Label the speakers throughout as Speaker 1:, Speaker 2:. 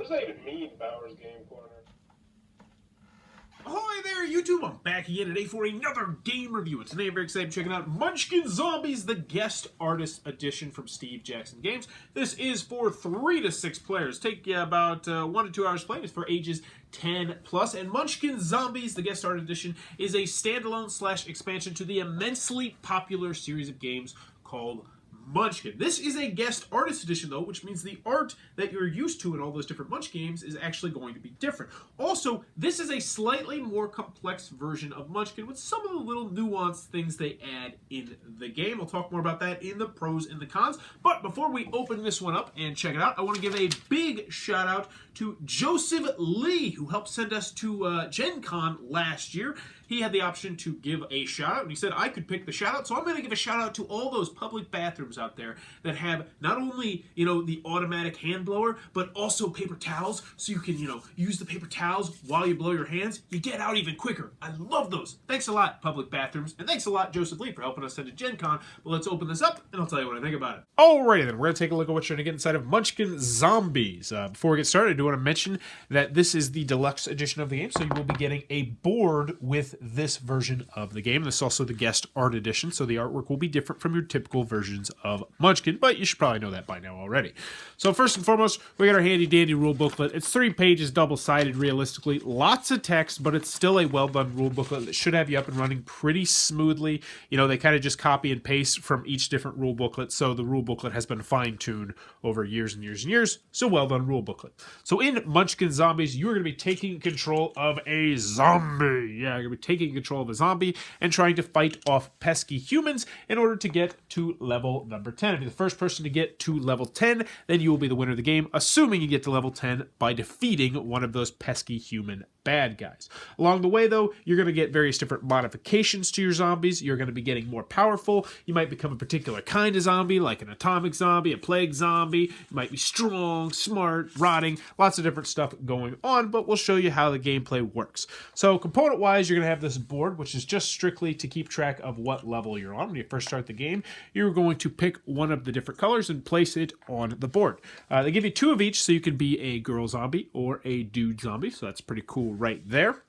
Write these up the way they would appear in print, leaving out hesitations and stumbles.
Speaker 1: does that even mean, Bowers Game Corner?
Speaker 2: Ahoy there, YouTube! I'm back again today for another game review. And today I'm very excited to check out Munchkin Zombies, the Guest Artist Edition from Steve Jackson Games. This is for 3 to 6 players. Take about 1 to 2 hours playing. It's for ages 10 plus. And Munchkin Zombies, the Guest Art Edition, is a standalone / expansion to the immensely popular series of games called Munchkin. This is a guest artist edition, though, which means the art that you're used to in all those different Munch games is actually going to be different. Also, this is a slightly more complex version of Munchkin with some of the little nuanced things they add in the game. I'll talk more about that in the pros and the cons. But before we open this one up and check it out, I want to give a big shout out to Joseph Lee, who helped send us to Gen Con last year. He had the option to give a shout out, and he said I could pick the shout out. So I'm going to give a shout out to all those public bathrooms out there that have not only, the automatic hand blower, but also paper towels, so you can, use the paper towels while you blow your hands. You get out even quicker. I love those. Thanks a lot, public bathrooms, and thanks a lot, Joseph Lee, for helping us send to Gen Con. But let's open this up, and I'll tell you what I think about it. Alrighty then, we're going to take a look at what you're going to get inside of Munchkin Zombies. Before we get started, I do want to mention that this is the deluxe edition of the game, so you will be getting a board with this version of the game. This is also the guest art edition, so the artwork will be different from your typical versions of Munchkin, but you should probably know that by now already. So first and foremost, we got our handy dandy rule booklet. It's 3 pages, double-sided realistically. Lots of text, but it's still a well-done rule booklet that should have you up and running pretty smoothly. They kind of just copy and paste from each different rule booklet, so the rule booklet has been fine-tuned over years and years and years. So well-done rule booklet. So in Munchkin Zombies, you're going to be taking control of a zombie. Yeah, you're going to be taking control of a zombie and trying to fight off pesky humans in order to get to level number 10. If you're the first person to get to level 10, then you will be the winner of the game, assuming you get to level 10 by defeating one of those pesky human bad guys. Along the way, though, you're going to get various different modifications to your zombies. You're going to be getting more powerful. You might become a particular kind of zombie, like an atomic zombie, a plague zombie. You might be strong, smart, rotting, lots of different stuff going on, but we'll show you how the gameplay works. So component-wise, you're going to have this board, which is just strictly to keep track of what level you're on. When you first start the game, you're going to pick one of the different colors and place it on the board. They give you 2 of each, so you can be a girl zombie or a dude zombie, so that's pretty cool right there.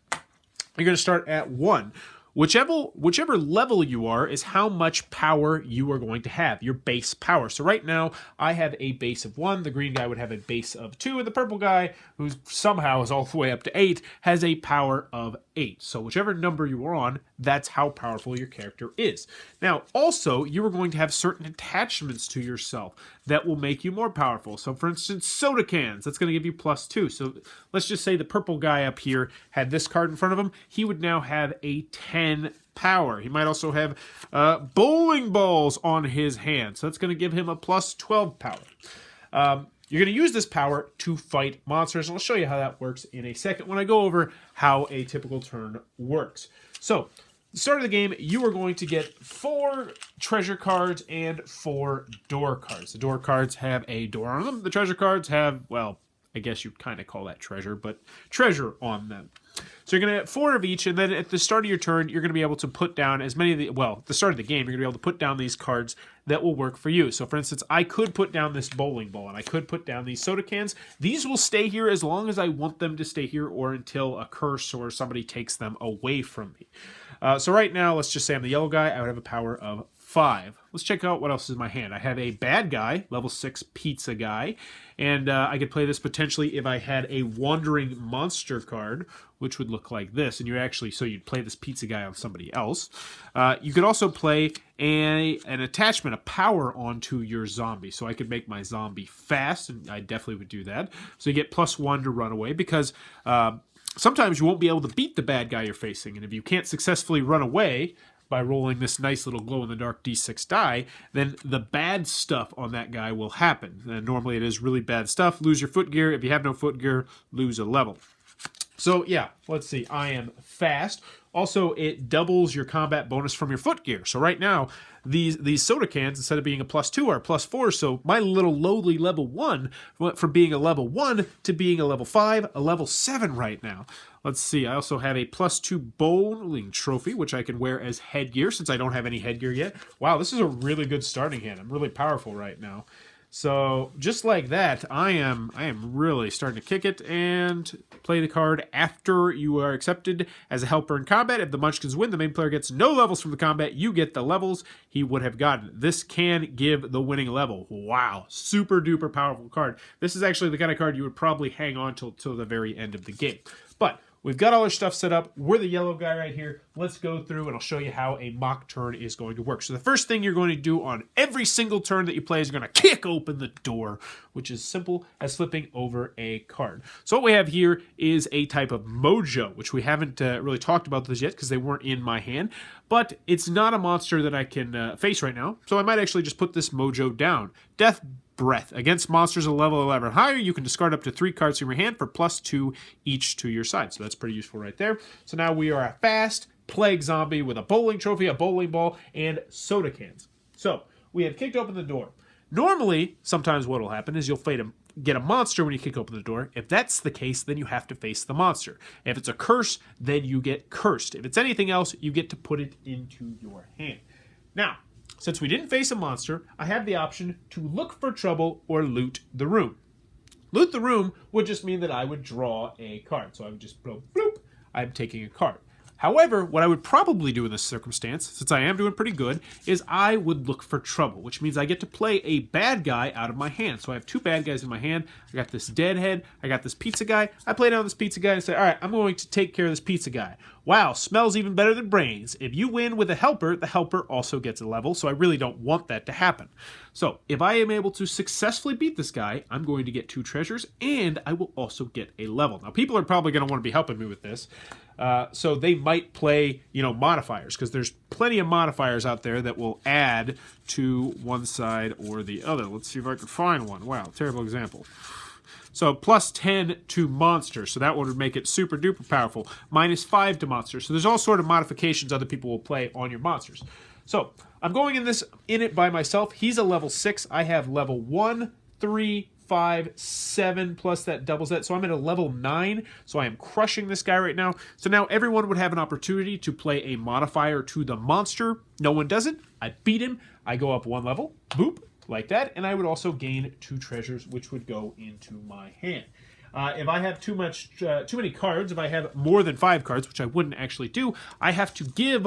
Speaker 2: You're going to start at 1. Whichever level you are is how much power you are going to have, your base power. So right now, I have a base of 1. The green guy would have a base of 2. And the purple guy, who somehow is all the way up to 8, has a power of 8. So whichever number you are on, that's how powerful your character is. Now, also, you are going to have certain attachments to yourself that will make you more powerful. So for instance, soda cans, that's going to give you +2. So let's just say the purple guy up here had this card in front of him. He would now have a 10 power. He might also have bowling balls on his hand. So that's going to give him a +12 power. You're going to use this power to fight monsters, and I'll show you how that works in a second when I go over how a typical turn works. So, at the start of the game, you are going to get 4 treasure cards and 4 door cards. The door cards have a door on them. The treasure cards have, well, I guess you'd kind of call that treasure, but treasure on them. So you're going to get 4 of each, and then at the start of your turn, you're going to be able to put down as many of the, well, at the start of the game, you're going to be able to put down these cards that will work for you. So for instance, I could put down this bowling ball, and I could put down these soda cans. These will stay here as long as I want them to stay here, or until a curse or somebody takes them away from me. So right now, let's just say I'm the yellow guy. I would have a power of 5. Let's check out what else is in my hand. I have a bad guy, level 6 pizza guy, and I could play this potentially if I had a wandering monster card, which would look like this, and you'd play this pizza guy on somebody else. You could also play an attachment, a power onto your zombie, so I could make my zombie fast, and I definitely would do that. So you get +1 to run away, because sometimes you won't be able to beat the bad guy you're facing, and if you can't successfully run away by rolling this nice little glow-in-the-dark D6 die, then the bad stuff on that guy will happen. And normally it is really bad stuff. Lose your foot gear. If you have no foot gear, lose a level. So yeah, let's see. I am fast. Also, it doubles your combat bonus from your foot gear. So right now, these soda cans, instead of being a +2, are a +4. So my little lowly level 1 went from being a level 1 to being a level 5, a level 7 right now. Let's see, I also have a +2 bowling trophy, which I can wear as headgear since I don't have any headgear yet. Wow, this is a really good starting hand. I'm really powerful right now. So just like that, I am really starting to kick it and play the card after you are accepted as a helper in combat. If the Munchkins win, the main player gets no levels from the combat. You get the levels he would have gotten. This can give the winning level. Wow, super duper powerful card. This is actually the kind of card you would probably hang on till the very end of the game. But we've got all our stuff set up. We're the yellow guy right here. Let's go through and I'll show you how a mock turn is going to work. So the first thing you're going to do on every single turn that you play is you're going to kick open the door, which is simple as flipping over a card. So what we have here is a type of mojo, which we haven't really talked about this yet because they weren't in my hand. But it's not a monster that I can face right now. So I might actually just put this mojo down. Death Breath. Against monsters of level 11 or higher, you can discard up to 3 cards from your hand for +2 each to your side. So that's pretty useful right there. So now we are a fast plague zombie with a bowling trophy, a bowling ball, and soda cans. So we have kicked open the door. Normally, sometimes what will happen is you'll get a monster when you kick open the door. If that's the case, then you have to face the monster. If it's a curse, then you get cursed. If it's anything else, you get to put it into your hand. Now, since we didn't face a monster, I have the option to look for trouble or loot the room. Loot the room would just mean that I would draw a card. So I would just bloop, bloop, I'm taking a card. However, what I would probably do in this circumstance, since I am doing pretty good, is I would look for trouble, which means I get to play a bad guy out of my hand. So I have 2 bad guys in my hand. I got this deadhead. I got this pizza guy. I play down this pizza guy and say, all right, I'm going to take care of this pizza guy. Wow, smells even better than brains. If you win with a helper, the helper also gets a level, so I really don't want that to happen. So if I am able to successfully beat this guy, I'm going to get 2 treasures, and I will also get a level. Now, people are probably going to want to be helping me with this, so they might play, modifiers, because there's plenty of modifiers out there that will add to one side or the other. Let's see if I can find one. Wow, terrible example. So +10 to monsters, so that would make it super duper powerful. -5 to monsters. So there's all sort of modifications other people will play on your monsters. So I'm going in it by myself. He's a level 6. I have level 1, 3, 5, 7, plus that doubles that. So I'm at a level 9. So I am crushing this guy right now. So now everyone would have an opportunity to play a modifier to the monster. No one does it. I beat him. I go up 1 level. Boop. Like that, and I would also gain 2 treasures, which would go into my hand. If I have too many cards, if I have more than 5 cards, which I wouldn't actually do, I have to give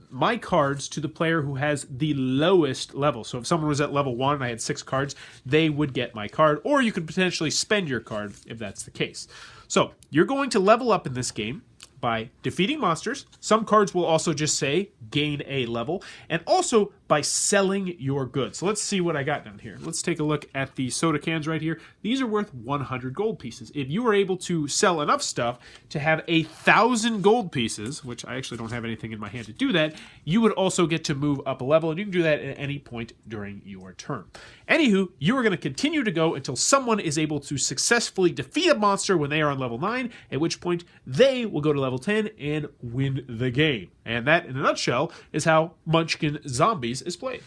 Speaker 2: my cards to the player who has the lowest level. So if someone was at level 1 and I had 6 cards, they would get my card, or you could potentially spend your card if that's the case. So you're going to level up in this game by defeating monsters. Some cards will also just say gain a level, and also by selling your goods. So let's see what I got down here. Let's take a look at the soda cans right here. These are worth 100 gold pieces. If you are able to sell enough stuff to have 1,000 gold pieces, which I actually don't have anything in my hand to do that, you would also get to move up a level, and you can do that at any point during your turn. Anywho, you are going to continue to go until someone is able to successfully defeat a monster when they are on level 9, at which point they will go to level 10 and win the game. And that, in a nutshell, is how Munchkin Zombies is played.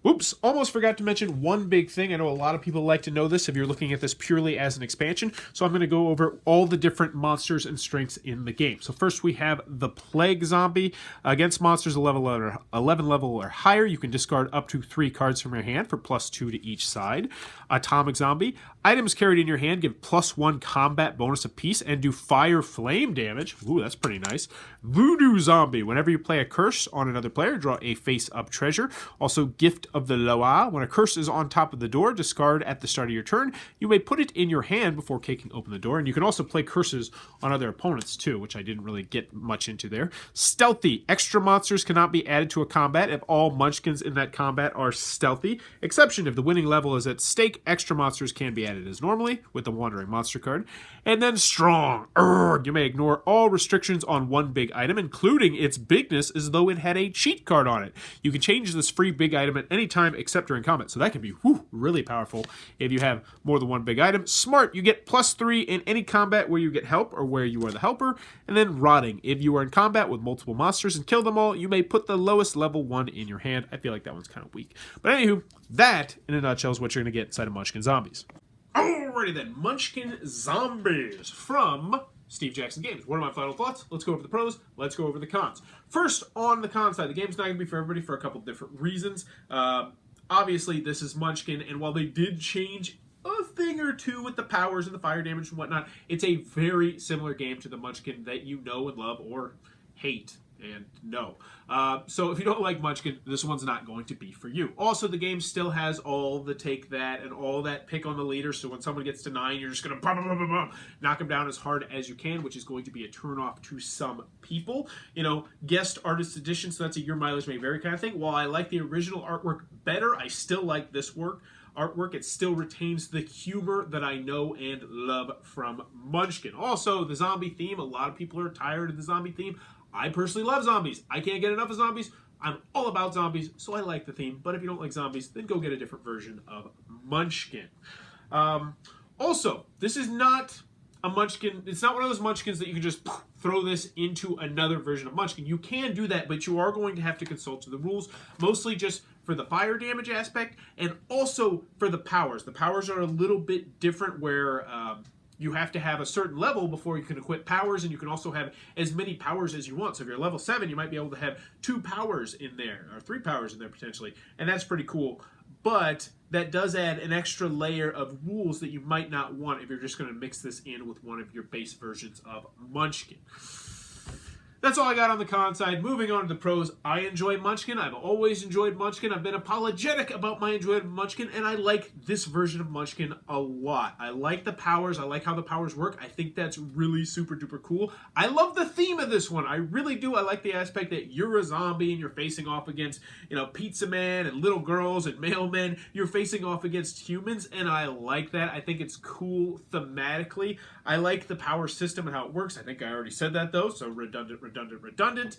Speaker 2: Oops, almost forgot to mention one big thing. I know a lot of people like to know this if you're looking at this purely as an expansion. So I'm going to go over all the different monsters and strengths in the game. So first we have the Plague Zombie. Against monsters 11 level or higher, you can discard up to 3 cards from your hand for +2 to each side. Atomic Zombie. Items carried in your hand give +1 combat bonus apiece and do fire flame damage. Ooh, that's pretty nice. Voodoo Zombie. Whenever you play a curse on another player, draw a face-up treasure. Also, Gift of the Loa. When a curse is on top of the door, discard at the start of your turn. You may put it in your hand before kicking open the door, and you can also play curses on other opponents too, which I didn't really get much into there. Stealthy. Extra monsters cannot be added to a combat if all munchkins in that combat are stealthy. Exception, if the winning level is at stake, extra monsters can be added as normally with the Wandering Monster card. And then Strong. You may ignore all restrictions on one big item, including its bigness, as though it had a cheat card on it. You can change this free big item at any time except during combat, so that can be really powerful if you have more than one big item. Smart, you get +3 in any combat where you get help or where you are the helper. And then Rotting, if you are in combat with multiple monsters and kill them all, you may put the lowest level 1 in your hand. I feel like that one's kind of weak. But anywho, that, in a nutshell, is what you're going to get inside of Munchkin Zombies. Alrighty then, Munchkin Zombies from Steve Jackson Games. What are my final thoughts? Let's go over the pros. Let's go over the cons. First, on the con side, the game's not going to be for everybody for a couple different reasons. obviously this is Munchkin, and while they did change a thing or two with the powers and the fire damage and whatnot, it's a very similar game to the Munchkin that you know and love, or hate and know. So if you don't like Munchkin, this one's not going to be for you. Also, the game still has all the take that and all that pick on the leader, so when someone gets to 9, you're just going to knock them down as hard as you can, which is going to be a turnoff to some people. You know, guest artist edition, so that's a your mileage may vary kind of thing. While I like the original artwork better, I still like this artwork. It still retains the humor that I know and love from Munchkin. Also, the zombie theme, a lot of people are tired of the zombie theme. I personally love zombies. I can't get enough of zombies. I'm all about zombies, so I like the theme. But if you don't like zombies, then go get a different version of Munchkin. Also, this is not a Munchkin. It's not one of those Munchkins that you can just throw this into another version of Munchkin. You can do that, but you are going to have to consult to the rules, mostly just for the fire damage aspect and also for the powers. The powers are a little bit different where you have to have a certain level before you can equip powers, and you can also have as many powers as you want. So if you're level 7, you might be able to have 2 powers in there, or 3 powers in there potentially, and that's pretty cool. But that does add an extra layer of rules that you might not want if you're just going to mix this in with one of your base versions of Munchkin. That's all I got on the con side. Moving on to the pros, I enjoy Munchkin. I've always enjoyed Munchkin. I've been apologetic about my enjoyment of Munchkin, and I like this version of Munchkin a lot. I like the powers. I like how the powers work. I think that's really super duper cool. I love the theme of this one. I really do. I like the aspect that you're a zombie and you're facing off against, you know, pizza man and little girls and mailmen. You're facing off against humans, and I like that. I think it's cool thematically. I like the power system and how it works. I think I already said that, though, so redundant.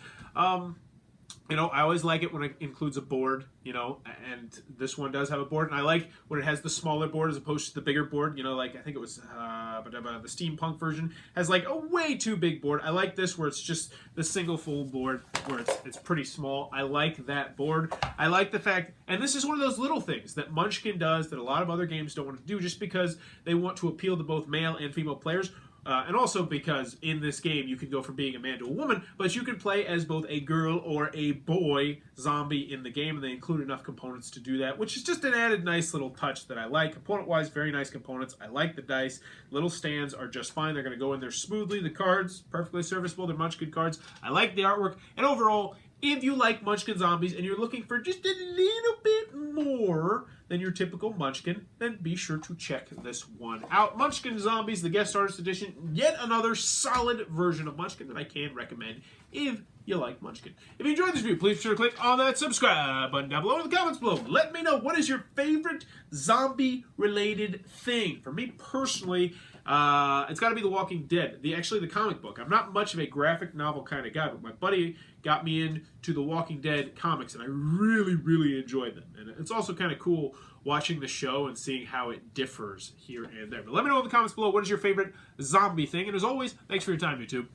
Speaker 2: You know, I always like it when it includes a board, you know, and this one does have a board, and I like when it has the smaller board as opposed to the bigger board, you know, like I think it was the steampunk version has like a way too big board. I like this where it's just the single full board where it's pretty small. I like that board. I like the fact, and this is one of those little things that Munchkin does that a lot of other games don't want to do just because they want to appeal to both male and female players. And also because in this game you can go from being a man to a woman, but you can play as both a girl or a boy zombie in the game, and they include enough components to do that, which is just an added nice little touch that I like. Component-wise, very nice components. I like the dice. Little stands are just fine. They're going to go in there smoothly. The cards, perfectly serviceable. They're Munchkin cards. I like the artwork. And overall, if you like Munchkin Zombies and you're looking for just a little bit more than your typical Munchkin, then be sure to check this one out. Munchkin Zombies, the Guest Artist Edition, yet another solid version of Munchkin that I can recommend if you like Munchkin. If you enjoyed this video, please be sure to click on that subscribe button down below in the comments below. Let me know, what is your favorite zombie-related thing? For me personally, it's got to be The Walking Dead, actually the comic book. I'm not much of a graphic novel kind of guy, but my buddy got me into The Walking Dead comics, and I really, really enjoyed them. And it's also kind of cool watching the show and seeing how it differs here and there. But let me know in the comments below, what is your favorite zombie thing? And as always, thanks for your time, YouTube.